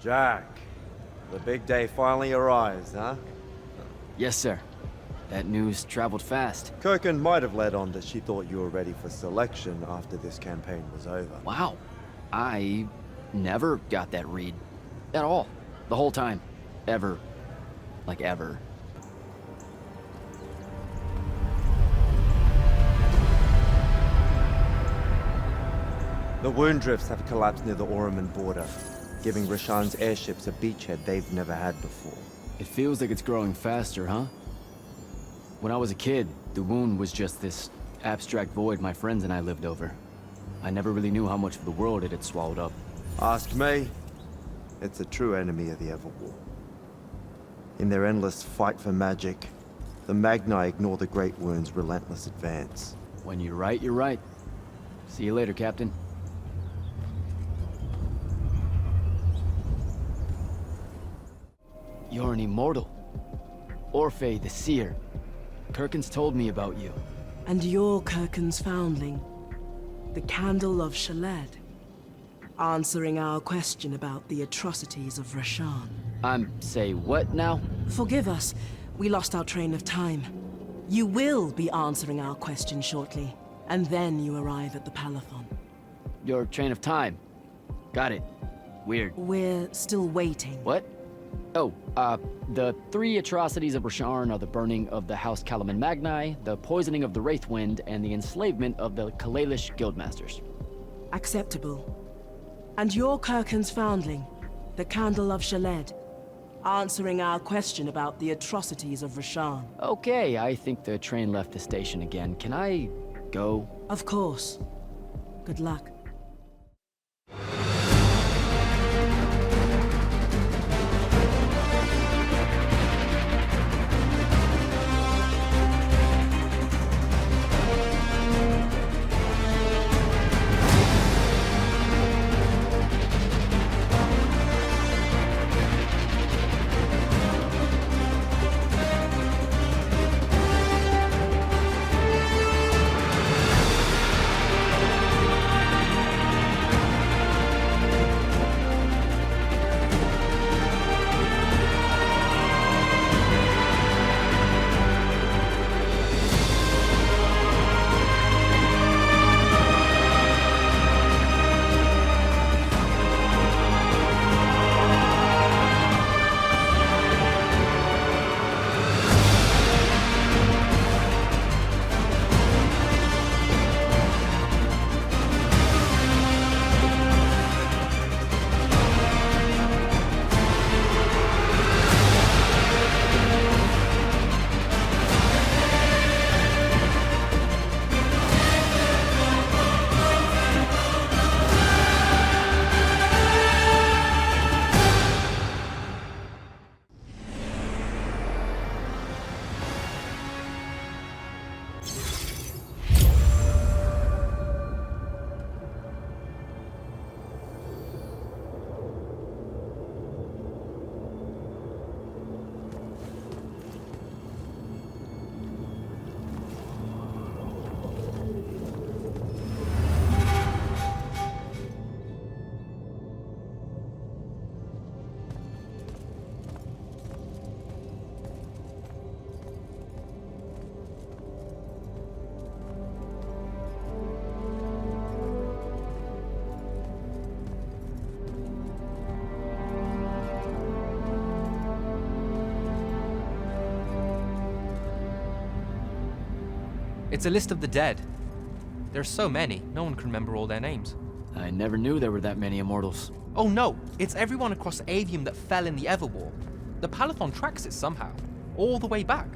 Jack, the big day finally arrives, huh? Yes, sir. That news traveled fast. Kirkin might have led on that she thought you were ready for selection after this campaign was over. Wow. I never got that read. At all. The whole time. Ever. Like ever. The wound drifts have collapsed near the Orman border, giving Rasharn's airships a beachhead they've never had before. It feels like it's growing faster, huh? When I was a kid, the wound was just this abstract void my friends and I lived over. I never really knew how much of the world it had swallowed up. Ask me, it's a true enemy of the Everwar. In their endless fight for magic, the Magni ignore the Great Wound's relentless advance. When you're right, you're right. See you later, Captain. You're an immortal. Orphe the Seer. Kirkin's told me about you. And you're Kirkin's foundling, the Candle of Shaled, answering our question about the atrocities of Rasharn. Say what now? Forgive us, we lost our train of time. You will be answering our question shortly, and then you arrive at the Palathon. Your train of time. Got it. Weird. We're still waiting. What? Oh, the three atrocities of Rasharn are the burning of the House Kalaman Magni, the poisoning of the Wraithwind, and the enslavement of the Kalalish Guildmasters. Acceptable. And you're Kirkin's foundling, the Candle of Shaled, answering our question about the atrocities of Rasharn. Okay, I think the train left the station again. Can I go? Of course. Good luck. It's a list of the dead. There's so many, no one can remember all their names. I never knew there were that many immortals. Oh no, it's everyone across Aveum that fell in the Everwar. The Palathon tracks it somehow, all the way back.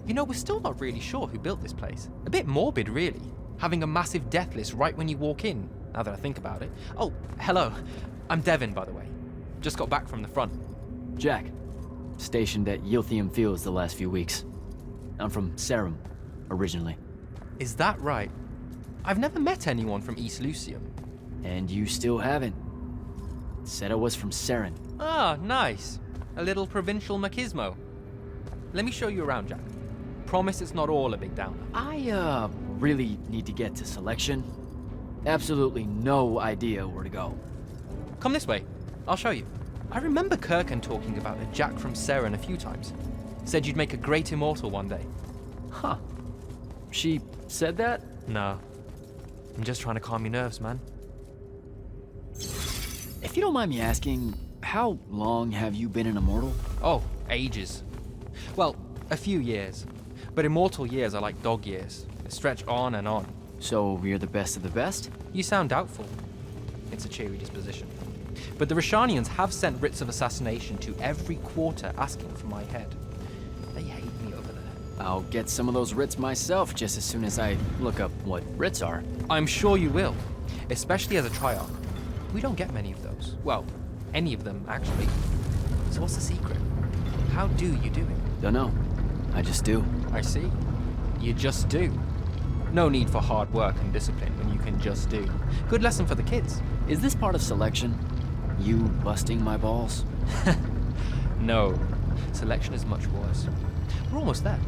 You know, we're still not really sure who built this place. A bit morbid, really, having a massive death list right when you walk in, now that I think about it. Oh, hello. I'm Devin, by the way. Just got back from the front. Jack. Stationed at Yilthium Fields the last few weeks. I'm from Seren, originally. Is that right? I've never met anyone from East Lucium. And you still haven't. Said I was from Seren. Ah, nice. A little provincial machismo. Let me show you around, Jack. Promise it's not all a big downer. I, really need to get to selection. Absolutely no idea where to go. Come this way. I'll show you. I remember Kirkan talking about a Jack from Seren a few times. Said you'd make a great immortal one day. Huh. She said that? Nah. I'm just trying to calm your nerves, man. If you don't mind me asking, how long have you been an immortal? Oh, ages. Well, a few years. But immortal years are like dog years. They stretch on and on. So you're the best of the best? You sound doubtful. It's a cheery disposition. But the Rasharnians have sent writs of assassination to every quarter asking for my head. They hate me over there. I'll get some of those writs myself just as soon as I look up what writs are. I'm sure you will, especially as a Triarch. We don't get many of those. Well, any of them, actually. So what's the secret? How do you do it? Dunno. I just do. I see. You just do. No need for hard work and discipline when you can just do. Good lesson for the kids. Is this part of selection? You busting my balls? No. Selection is much worse. We're almost there.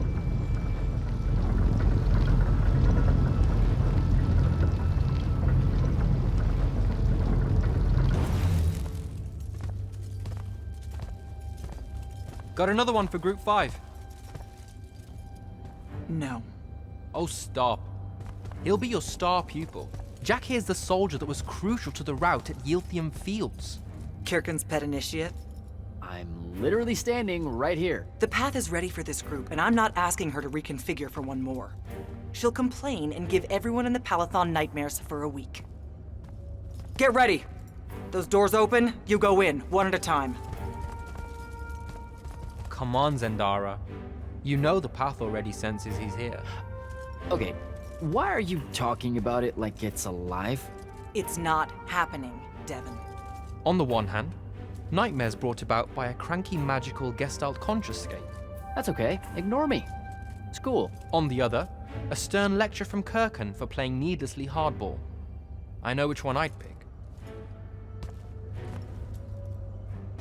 Got another one for Group 5. No. Oh, stop. He'll be your star pupil. Jack here's the soldier that was crucial to the rout at Yilthium Fields. Kirkan's pet initiate? I'm literally standing right here. The path is ready for this group, and I'm not asking her to reconfigure for one more. She'll complain and give everyone in the Palathon nightmares for a week. Get ready! Those doors open, you go in, one at a time. Come on, Zendara. You know the path already senses he's here. Okay, why are you talking about it like it's alive? It's not happening, Devon. On the one hand, nightmares brought about by a cranky magical Gestalt conscious scape. That's okay, ignore me. It's cool. On the other, a stern lecture from Kirkan for playing needlessly hardball. I know which one I'd pick.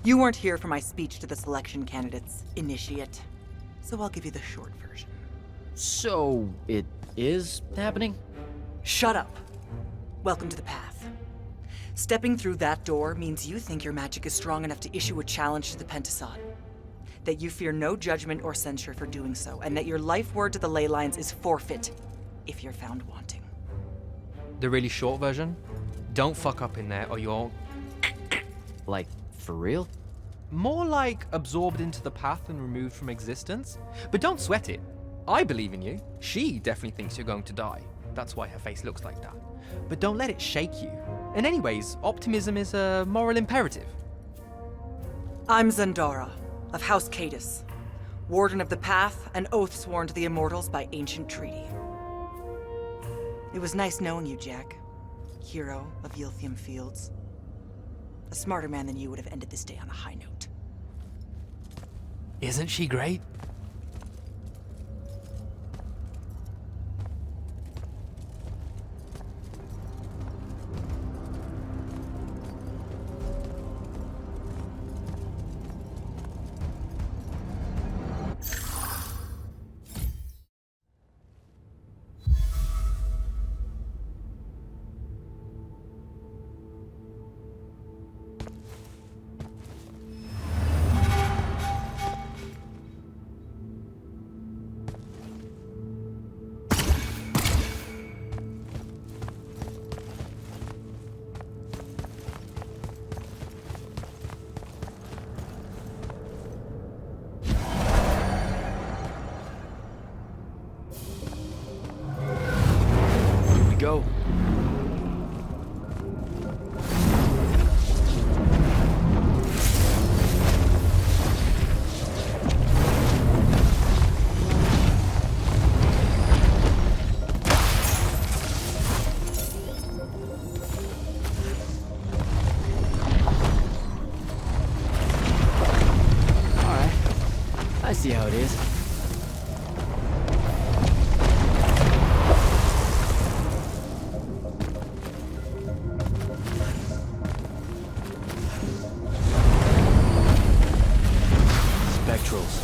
You weren't here for my speech to the selection candidates, initiate. So I'll give you the short version. So, it is happening? Shut up. Welcome to the path. Stepping through that door means you think your magic is strong enough to issue a challenge to the Pentasod. That you fear no judgment or censure for doing so, and that your life word to the ley lines is forfeit if you're found wanting. The really short version? Don't fuck up in there or you're Like, for real? more like absorbed into the path and removed from existence. But don't sweat it. I believe in you. She definitely thinks you're going to die. That's why her face looks like that. But don't let it shake you. And anyways, optimism is a moral imperative. I'm Zendara, of House Cadus, Warden of the Path, an oath sworn to the Immortals by ancient treaty. It was nice knowing you, Jack. Hero of Yilthium Fields. A smarter man than you would have ended this day on a high note. Isn't she great? Go. Alright. I see how it is. Spectrals.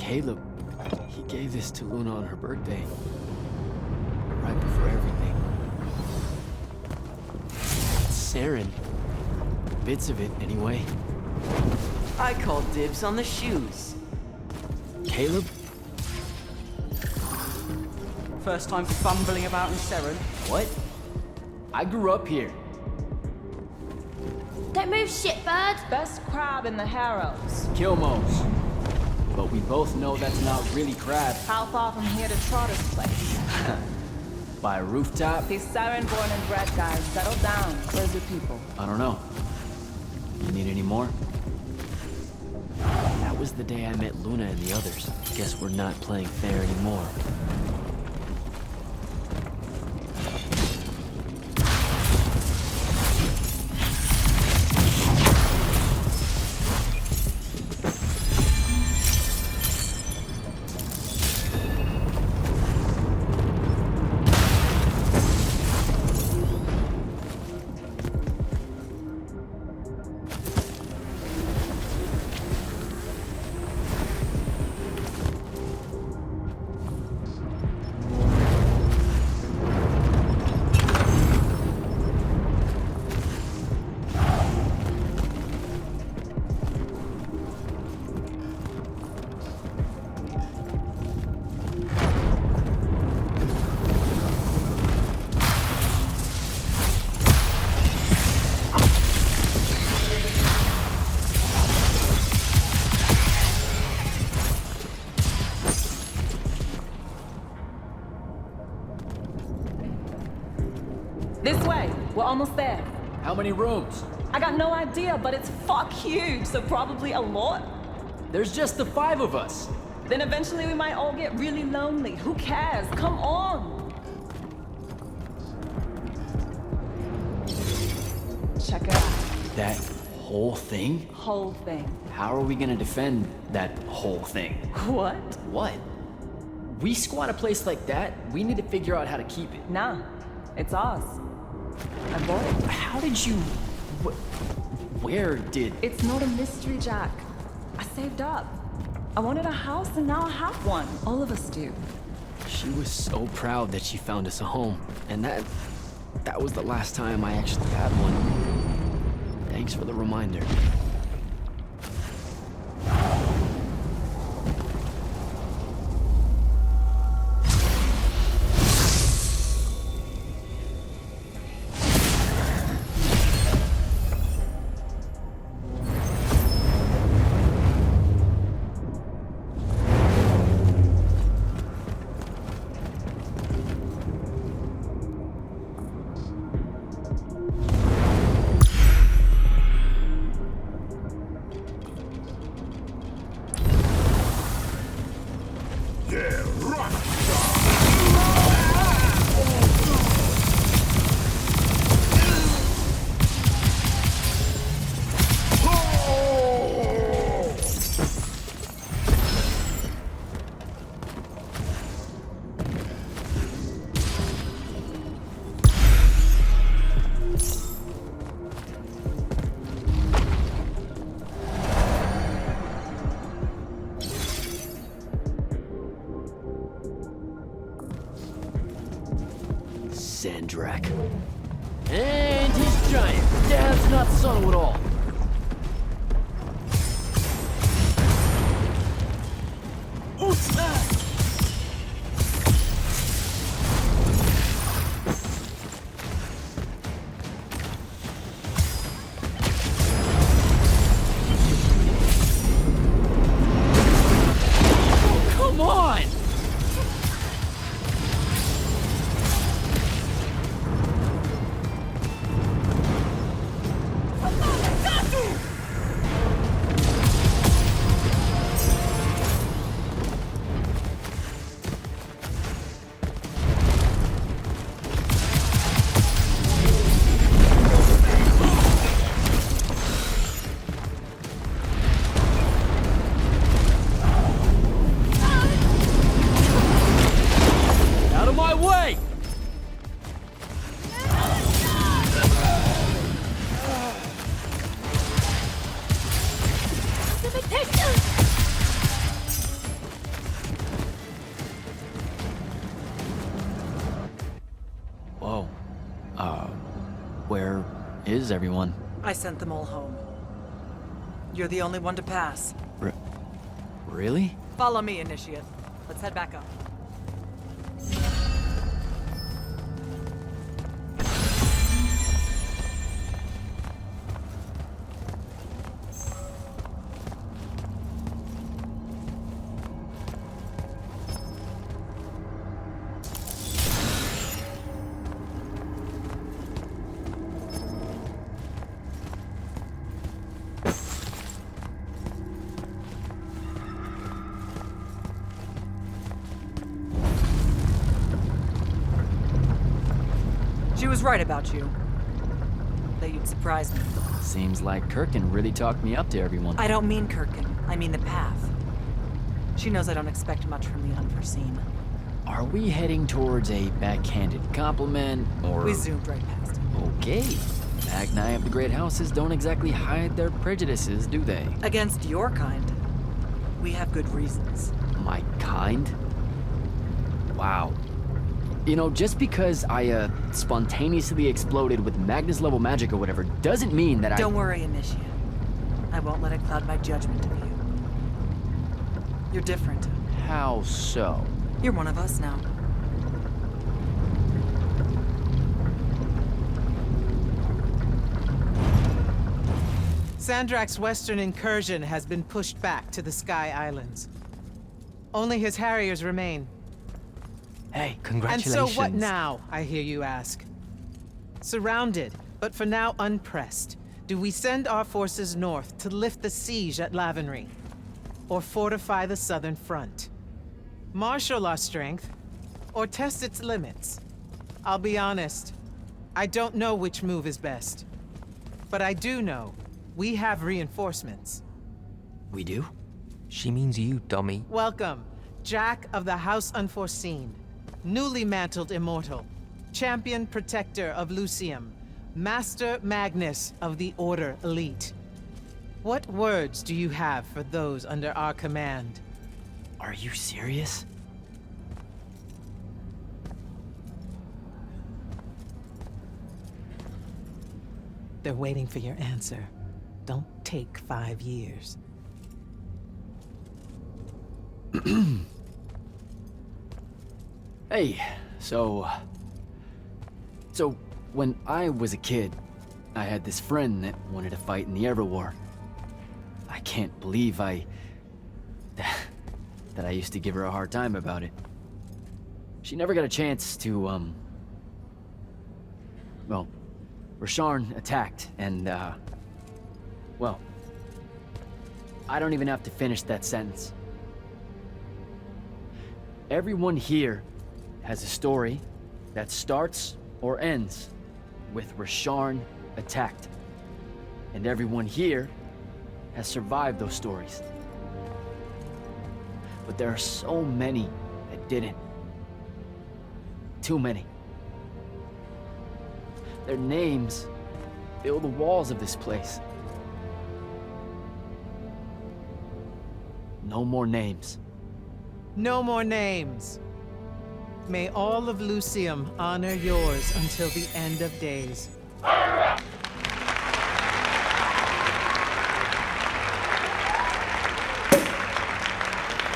Caleb, he gave this to Luna on her birthday. Right before everything. Seren. Bits of it, anyway. I call dibs on the shoes. Caleb? First time fumbling about in Seren. What? I grew up here. Don't move, shitbird! Best crab in the Harrows. Kilmos. But we both know that's not really crab. How far from here to Trotter's place? By a rooftop? These Seren-born and bred guys, settle down. Where's your people? I don't know. You need any more? That was the day I met Luna and the others. Guess we're not playing fair anymore. This way. We're almost there. How many rooms? I got no idea, but it's fuck huge, so probably a lot. There's just the 5 of us. Then eventually we might all get really lonely. Who cares? Come on! Check it out. That whole thing? Whole thing. How are we gonna defend that whole thing? What? What? We squat a place like that, we need to figure out how to keep it. Nah. It's ours. I bought it. How did you... Where did... It's not a mystery, Jack. I saved up. I wanted a house and now I have one. All of us do. She was so proud that she found us a home. And that was the last time I actually had one. Thanks for the reminder. Sandrak. And he's giant. Dad's not son at all. Come on! How's everyone? I sent them all home. You're the only one to pass. Really? Follow me, Initiate. Let's head back up. She was right about you. That you'd surprise me. Seems like Kirkin really talked me up to everyone. I don't mean Kirkin. I mean the path. She knows I don't expect much from the Unforeseen. Are we heading towards a backhanded compliment, or... We zoomed right past it. Okay. Magni of the Great Houses don't exactly hide their prejudices, do they? Against your kind. We have good reasons. My kind? Wow. You know, just because I, spontaneously exploded with Magnus-level magic or whatever, doesn't mean that Don't worry, Initiate. I won't let it cloud my judgment of you. You're different. How so? You're one of us now. Sandrak's western incursion has been pushed back to the Sky Islands. Only his Harriers remain. Hey, And congratulations. so what now, I hear you ask? Surrounded, but for now unpressed, do we send our forces north to lift the siege at Lavenry? Or fortify the southern front? Marshal our strength, or test its limits? I'll be honest, I don't know which move is best. But I do know we have reinforcements. We do? She means you, dummy. Welcome, Jack of the House Unforeseen, newly mantled immortal, champion protector of Lucium, Master Magnus of the Order Elite. What words do you have for those under our command? Are you serious? They're waiting for your answer. Don't take 5 years. Hey, so when I was a kid, I had this friend that wanted to fight in the Everwar. I can't believe that I used to give her a hard time about it. She never got a chance to, well, Rasharn attacked, and, well, I don't even have to finish that sentence. Everyone here has a story that starts or ends with Rasharn attacked. And everyone here has survived those stories. But there are so many that didn't. Too many. Their names fill the walls of this place. No more names. No more names. May all of Lucium honor yours until the end of days.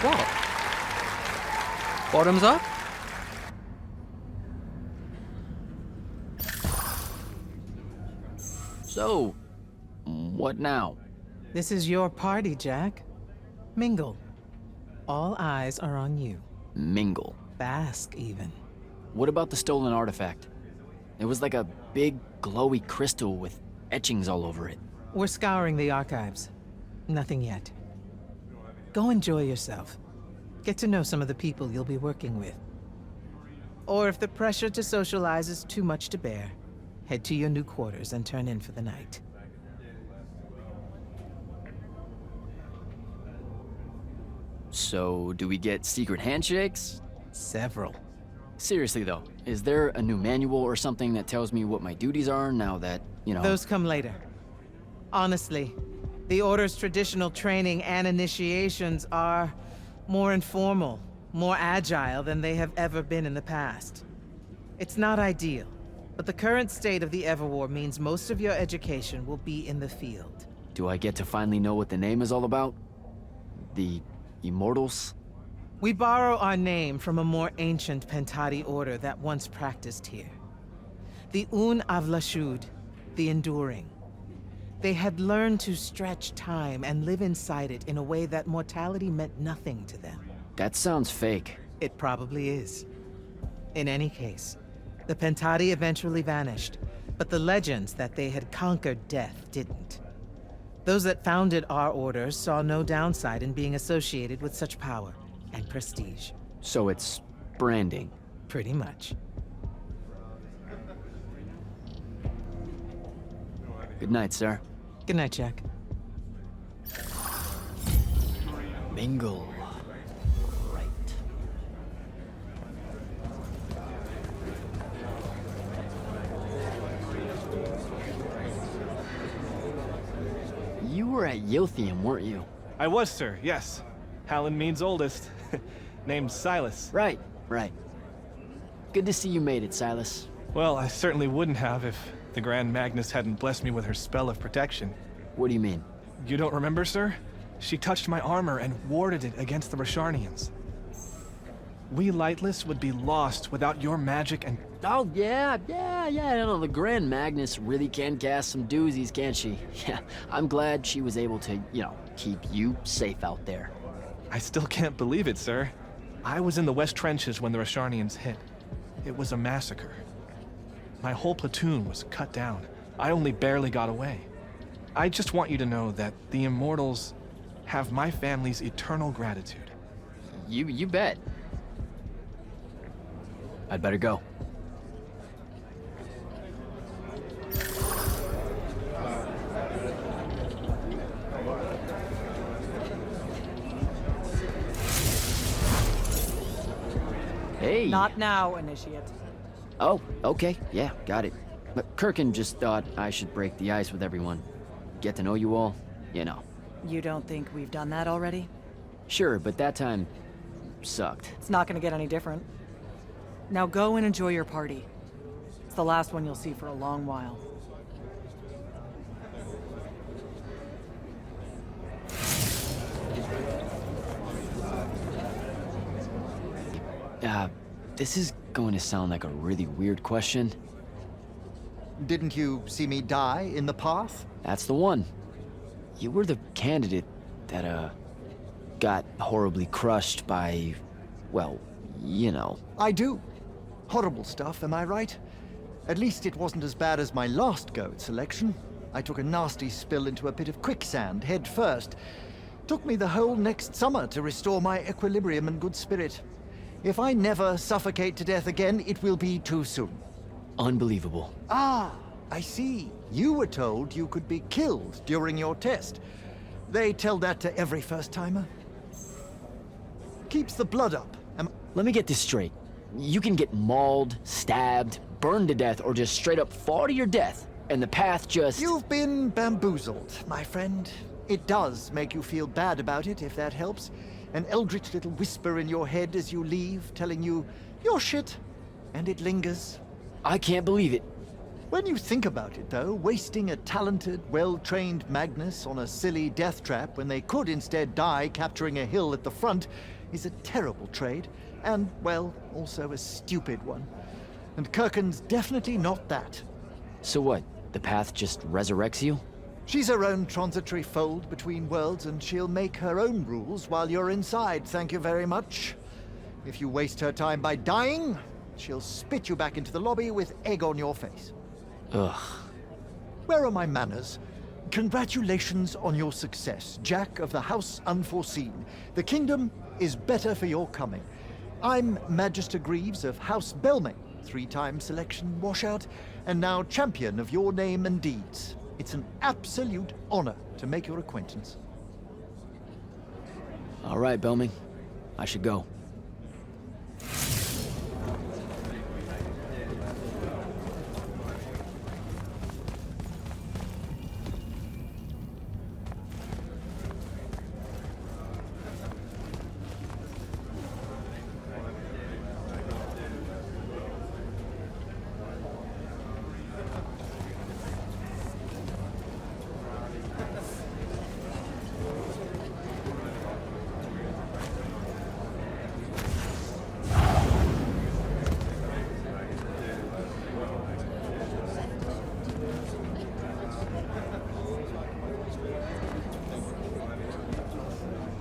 What? Bottoms up? So, what now? This is your party, Jack. Mingle. All eyes are on you. Mingle. Bask, even. What about the stolen artifact? It was like a big, glowy crystal with etchings all over it. We're scouring the archives. Nothing yet. Go enjoy yourself. Get to know some of the people you'll be working with. Or if the pressure to socialize is too much to bear, head to your new quarters and turn in for the night. So, do we get secret handshakes? Several. Seriously though, is there a new manual or something that tells me what my duties are now that, you know... Those come later. Honestly, the Order's traditional training and initiations are more informal, more agile than they have ever been in the past. It's not ideal, But the current state of the Everwar means most of your education will be in the field. Do I get to finally know what the name is all about? The Immortals? We borrow our name from a more ancient Pentati order that once practiced here. The Avlashud, the Enduring. They had learned to stretch time and live inside it in a way that mortality meant nothing to them. That sounds fake. It probably is. In any case, the Pentati eventually vanished, but the legends that they had conquered death didn't. Those that founded our order saw no downside in being associated with such power and prestige. So it's branding. Pretty much. Good night, sir. Good night, Jack. Mingle. Right. You were at Yilthium, weren't you? I was, sir, yes. Hallen means oldest. Named Silas. Right. Good to see you made it, Silas. Well, I certainly wouldn't have if the Grand Magnus hadn't blessed me with her spell of protection. What do you mean? You don't remember, sir? She touched my armor and warded it against the Rasharnians. We Lightless would be lost without your magic and... Oh, yeah, I know, the Grand Magnus really can cast some doozies, can't she? Yeah, I'm glad she was able to, keep you safe out there. I still can't believe it, sir. I was in the West Trenches when the Rasharnians hit. It was a massacre. My whole platoon was cut down. I only barely got away. I just want you to know that the Immortals have my family's eternal gratitude. You bet. I'd better go. Hey. Not now, Initiate. Oh, okay. Yeah, got it. But Kirkin just thought I should break the ice with everyone. Get to know you all, You don't think we've done that already? Sure, but that time sucked. It's not gonna get any different. Now go and enjoy your party. It's the last one you'll see for a long while. This is going to sound like a really weird question. Didn't you see me die in the path? That's the one. You were the candidate that, got horribly crushed by, well, I do. Horrible stuff, am I right? At least it wasn't as bad as my last go at selection. I took a nasty spill into a pit of quicksand head first. Took me the whole next summer to restore my equilibrium and good spirit. If I never suffocate to death again, it will be too soon. Unbelievable. Ah, I see. You were told you could be killed during your test. They tell that to every first-timer. Keeps the blood up. Let me get this straight. You can get mauled, stabbed, burned to death, or just straight up fall to your death, and the path just... You've been bamboozled, my friend. It does make you feel bad about it, if that helps. An eldritch little whisper in your head as you leave, telling you, you're shit. And it lingers. I can't believe it. When you think about it, though, wasting a talented, well-trained Magnus on a silly death trap when they could instead die capturing a hill at the front is a terrible trade. And, well, also a stupid one. And Kirkin's definitely not that. So what? The path just resurrects you? She's her own transitory fold between worlds, and she'll make her own rules while you're inside, thank you very much. If you waste her time by dying, she'll spit you back into the lobby with egg on your face. Ugh. Where are my manners? Congratulations on your success, Jack of the House Unforeseen. The kingdom is better for your coming. I'm Magister Greaves of House Belmay, 3-time selection washout, and now champion of your name and deeds. It's an absolute honor to make your acquaintance. All right, Belming. I should go.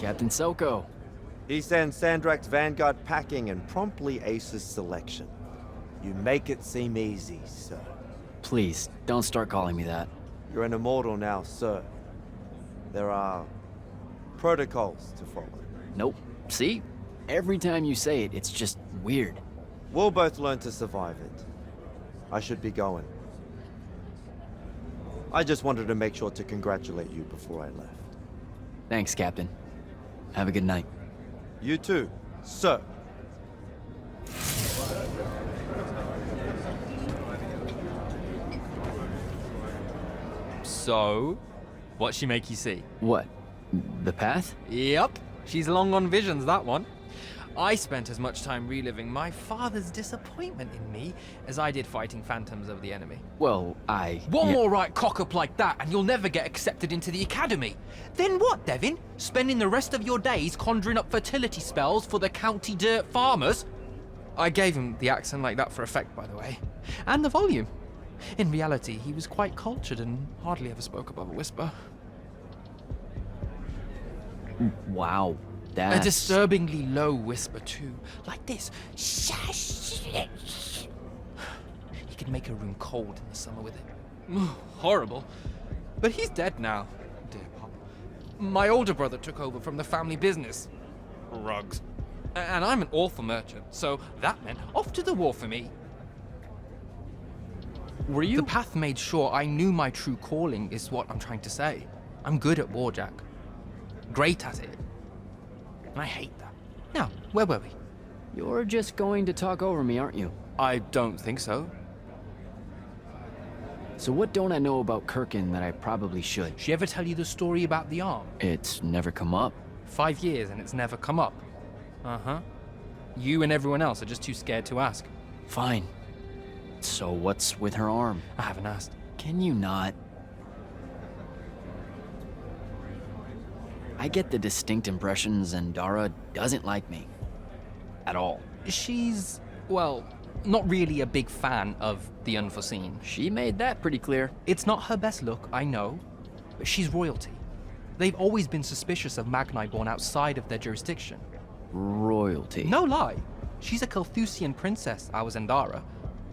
Captain Soko. He sends Sandrak's vanguard packing and promptly aces selection. You make it seem easy, sir. Please, don't start calling me that. You're an immortal now, sir. There are protocols to follow. Nope. See? Every time you say it, it's just weird. We'll both learn to survive it. I should be going. I just wanted to make sure to congratulate you before I left. Thanks, Captain. Have a good night. You too, sir. So, what'd she make you see? What? The path? Yep, she's long on visions, that one. I spent as much time reliving my father's disappointment in me as I did fighting phantoms of the enemy. Well, One more right cock-up like that and you'll never get accepted into the academy. Then what, Devin? Spending the rest of your days conjuring up fertility spells for the county dirt farmers? I gave him the accent like that for effect, by the way. And the volume. In reality, he was quite cultured and hardly ever spoke above a whisper. Wow. A That's... disturbingly low whisper, too. Like this. He could make a room cold in the summer with it. Horrible. But he's dead now, dear Pop. My older brother took over from the family business. Rugs. And I'm an awful merchant, so that meant off to the war for me. Were you? The path made sure I knew my true calling, is what I'm trying to say. I'm good at war, Jack. Great at it. And I hate that. Now, where were we? You're just going to talk over me, aren't you? I don't think so. So what don't I know about Kirkin that I probably should? She ever tell you the story about the arm? It's never come up. 5 years and it's never come up. Uh-huh. You and everyone else are just too scared to ask. Fine. So what's with her arm? I haven't asked. Can you not? I get the distinct impression Zendara doesn't like me. At all. She's, well, not really a big fan of the Unforeseen. She made that pretty clear. It's not her best look, I know, but she's royalty. They've always been suspicious of Magni born outside of their jurisdiction. Royalty? No lie. She's a Kelthusian princess, our Zendara.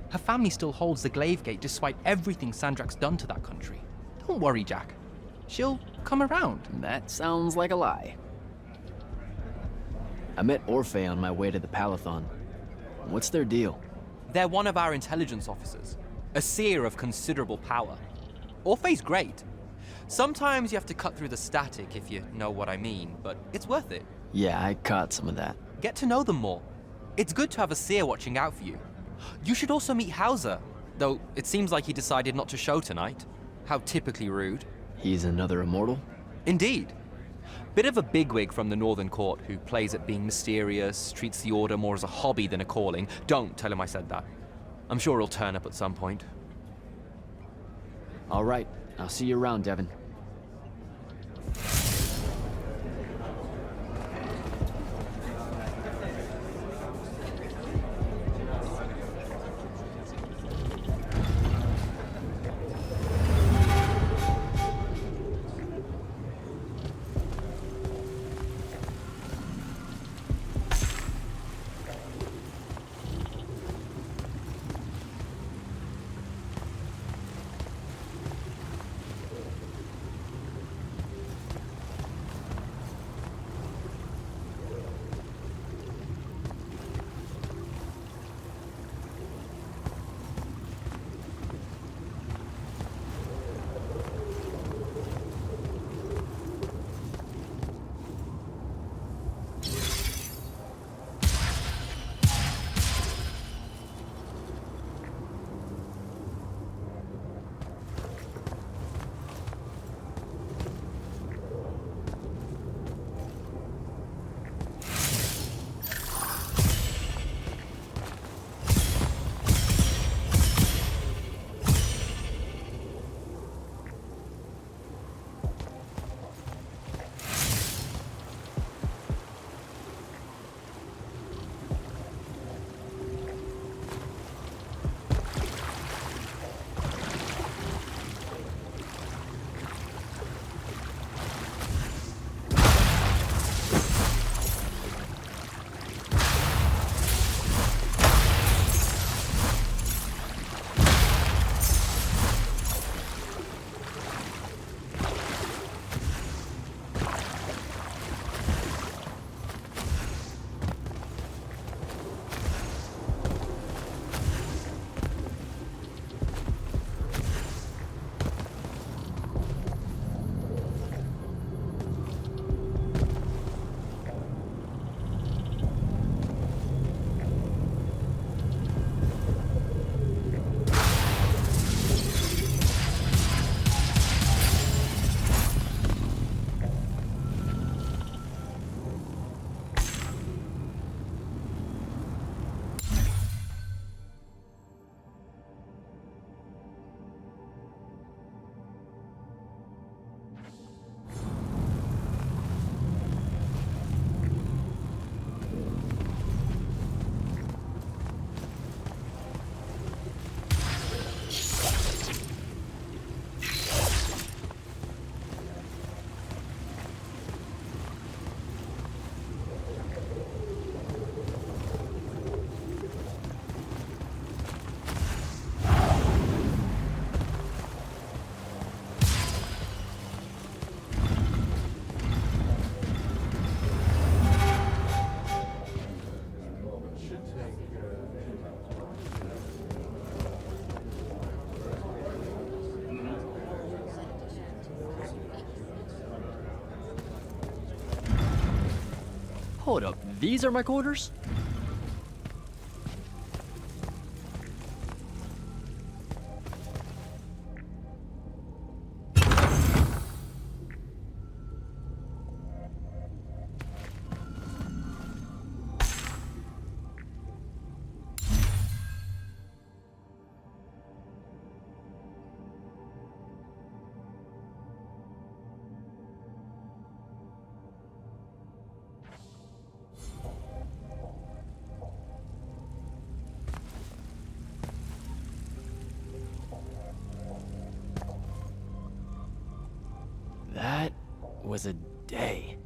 Her family still holds the Glaive Gate despite everything Sandrak's done to that country. Don't worry, Jack. She'll come around. That sounds like a lie. I met Orphe on my way to the Palathon. What's their deal? They're one of our intelligence officers, a seer of considerable power. Orphe's great. Sometimes you have to cut through the static, if you know what I mean, but it's worth it. Yeah, I caught some of that. Get to know them more. It's good to have a seer watching out for you. You should also meet Hauser, though it seems like he decided not to show tonight. How typically rude. He's another immortal? Indeed. Bit of a bigwig from the Northern Court who plays at being mysterious, treats the Order more as a hobby than a calling. Don't tell him I said that. I'm sure he'll turn up at some point. All right, I'll see you around, Devin. Hold up, these are my quarters? That was a day.